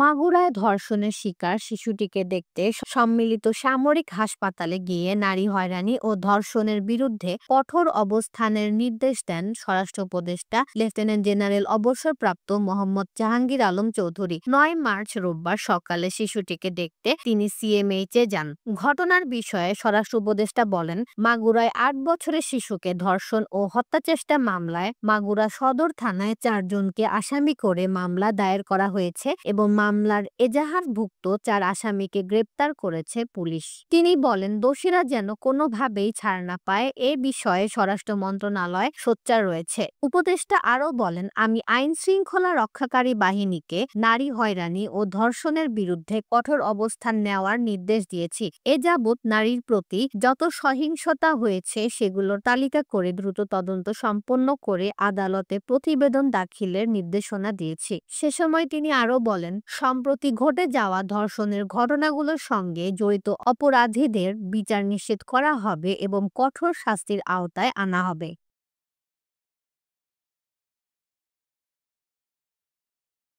মাগুরায় ধর্ষণের শিকার শিশুটিকে দেখতে সম্মিলিত সামরিক হাসপাতালে গিয়ে নারী হয়রানি ও ধর্ষণের বিরুদ্ধে কঠোর অবস্থানের নির্দেশ দেন স্বরাষ্ট্র উপদেষ্টা লেফটেন্যান্ট জেনারেল অবসরপ্রাপ্ত মোহাম্মদ জাহাঙ্গীর আলম চৌধুরী। ৯ মার্চ রোববার সকালে শিশুটিকে দেখতে তিনি সিএমএইচে যান। ঘটনার বিষয়ে স্বরাষ্ট্র উপদেষ্টা বলেন, মাগুরায় ৮ বছরের শিশুকে ধর্ষণ ও হত্যাচেষ্টা মামলায় মাগুরা সদর থানায় ৪ জনকে আসামি করে মামলা দায়ের করা হয়েছে এবং মামলার এজাহারভুক্ত ৪ আসামিকে গ্রেপ্তার করেছে পুলিশ। তিনি বলেন, দোষীরা যেন কোনোভাবেই ছাড় না পায় এ বিষয়ে স্বরাষ্ট্র মন্ত্রণালয় সোচ্চার রয়েছে। উপদেষ্টা আরও বলেন, আমি আইন শৃঙ্খলা রক্ষাকারী বাহিনীকে নারী হয়রানি ও ধর্ষণের বিরুদ্ধে কঠোর অবস্থান নেওয়ার নির্দেশ দিয়েছি। এ যাবৎ নারীর প্রতি যত সহিংসতা হয়েছে সেগুলোর তালিকা করে দ্রুত তদন্ত সম্পন্ন করে আদালতে প্রতিবেদন দাখিলের নির্দেশনা দিয়েছি। সে সময় তিনি আরও বলেন, সম্প্রতি ঘটে যাওয়া ধর্ষণের ঘটনাগুলোর সঙ্গে জড়িত অপরাধীদের বিচার নিশ্চিত করা হবে এবং কঠোর শাস্তির আওতায় আনা হবে।